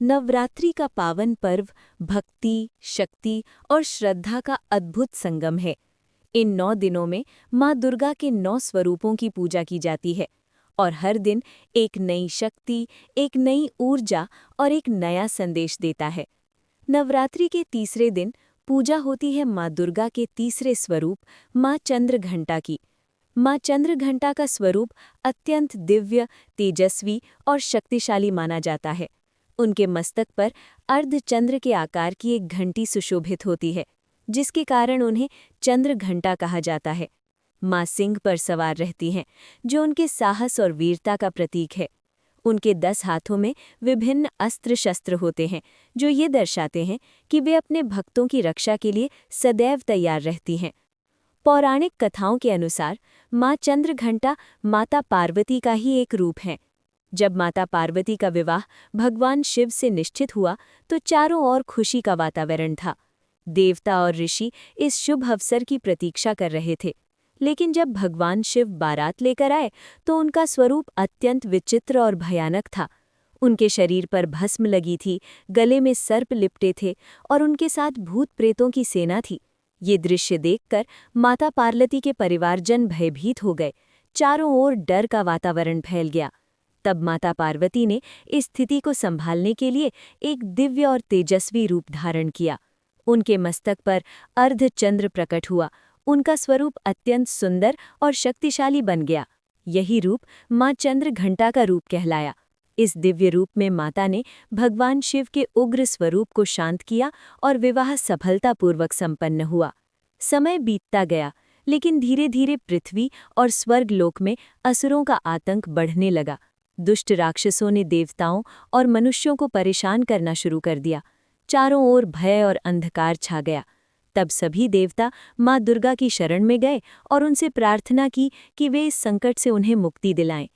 नवरात्रि का पावन पर्व भक्ति, शक्ति और श्रद्धा का अद्भुत संगम है। इन 9 दिनों में माँ दुर्गा के 9 स्वरूपों की पूजा की जाती है और हर दिन एक नई शक्ति, एक नई ऊर्जा और एक नया संदेश देता है। नवरात्रि के तीसरे दिन पूजा होती है माँ दुर्गा के तीसरे स्वरूप माँ चंद्रघंटा की। माँ चंद्रघंटा का स्वरूप अत्यंत दिव्य, तेजस्वी और शक्तिशाली माना जाता है। उनके मस्तक पर अर्धचंद्र के आकार की एक घंटी सुशोभित होती है, जिसके कारण उन्हें चंद्रघंटा कहा जाता है। माँ सिंह पर सवार रहती हैं, जो उनके साहस और वीरता का प्रतीक है। उनके 10 हाथों में विभिन्न अस्त्र शस्त्र होते हैं, जो ये दर्शाते हैं कि वे अपने भक्तों की रक्षा के लिए सदैव तैयार रहती हैं। पौराणिक कथाओं के अनुसार माँ चंद्रघंटा माता पार्वती का ही एक रूप है। जब माता पार्वती का विवाह भगवान शिव से निश्चित हुआ तो चारों ओर खुशी का वातावरण था। देवता और ऋषि इस शुभ अवसर की प्रतीक्षा कर रहे थे। लेकिन जब भगवान शिव बारात लेकर आए तो उनका स्वरूप अत्यंत विचित्र और भयानक था। उनके शरीर पर भस्म लगी थी, गले में सर्प लिपटे थे और उनके साथ भूत प्रेतों की सेना थी। ये दृश्य देखकर माता पार्वती के परिवारजन भयभीत हो गए। चारों ओर डर का वातावरण फैल गया। तब माता पार्वती ने इस स्थिति को संभालने के लिए एक दिव्य और तेजस्वी रूप धारण किया। उनके मस्तक पर अर्धचंद्र प्रकट हुआ। उनका स्वरूप अत्यंत सुंदर और शक्तिशाली बन गया। यही रूप माँ चंद्रघंटा का रूप कहलाया। इस दिव्य रूप में माता ने भगवान शिव के उग्र स्वरूप को शांत किया और विवाह सफलतापूर्वक संपन्न हुआ। समय बीतता गया, लेकिन धीरे धीरे पृथ्वी और स्वर्गलोक में असुरों का आतंक बढ़ने लगा। दुष्ट राक्षसों ने देवताओं और मनुष्यों को परेशान करना शुरू कर दिया। चारों ओर भय और अंधकार छा गया। तब सभी देवता माँ दुर्गा की शरण में गए और उनसे प्रार्थना की कि वे इस संकट से उन्हें मुक्ति दिलाएं।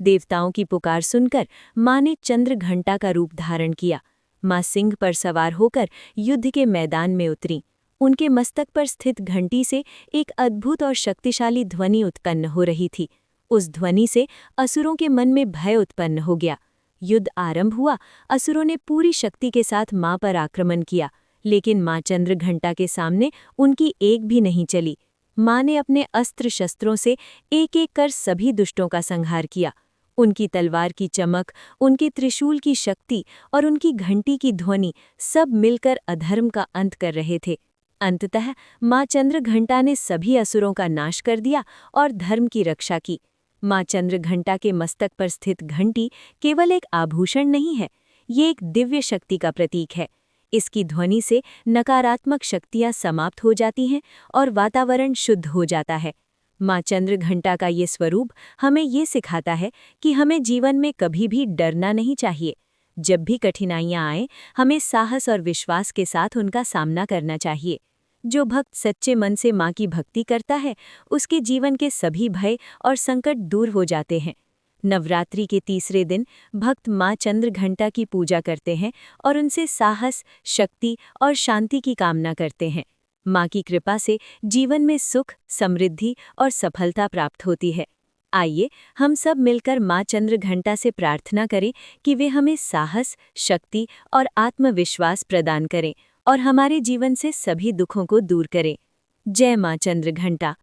देवताओं की पुकार सुनकर माँ ने चंद्रघंटा का रूप धारण किया। माँ सिंह पर सवार होकर युद्ध के मैदान में उतरीं। उनके मस्तक पर स्थित घंटी से एक अद्भुत और शक्तिशाली ध्वनि उत्पन्न हो रही थी। उस ध्वनि से असुरों के मन में भय उत्पन्न हो गया। युद्ध आरंभ हुआ। असुरों ने पूरी शक्ति के साथ माँ पर आक्रमण किया, लेकिन माँ चंद्रघंटा के सामने उनकी एक भी नहीं चली। माँ ने अपने अस्त्र शस्त्रों से एक एक कर सभी दुष्टों का संहार किया। उनकी तलवार की चमक, उनके त्रिशूल की शक्ति और उनकी घंटी की ध्वनि सब मिलकर अधर्म का अंत कर रहे थे। अंततः माँ चंद्रघंटा ने सभी असुरों का नाश कर दिया और धर्म की रक्षा की। माँ चंद्रघंटा के मस्तक पर स्थित घंटी केवल एक आभूषण नहीं है, ये एक दिव्य शक्ति का प्रतीक है। इसकी ध्वनि से नकारात्मक शक्तियाँ समाप्त हो जाती हैं और वातावरण शुद्ध हो जाता है। माँ चंद्रघंटा का ये स्वरूप हमें ये सिखाता है कि हमें जीवन में कभी भी डरना नहीं चाहिए। जब भी कठिनाइयाँ आएं, हमें साहस और विश्वास के साथ उनका सामना करना चाहिए। जो भक्त सच्चे मन से माँ की भक्ति करता है, उसके जीवन के सभी भय और संकट दूर हो जाते हैं। नवरात्रि के तीसरे दिन भक्त माँ चंद्रघंटा की पूजा करते हैं और उनसे साहस, शक्ति और शांति की कामना करते हैं। माँ की कृपा से जीवन में सुख, समृद्धि और सफलता प्राप्त होती है। आइए हम सब मिलकर माँ चंद्रघंटा से प्रार्थना करें कि वे हमें साहस, शक्ति और आत्मविश्वास प्रदान करें और हमारे जीवन से सभी दुखों को दूर करें। जय माँ चंद्रघंटा।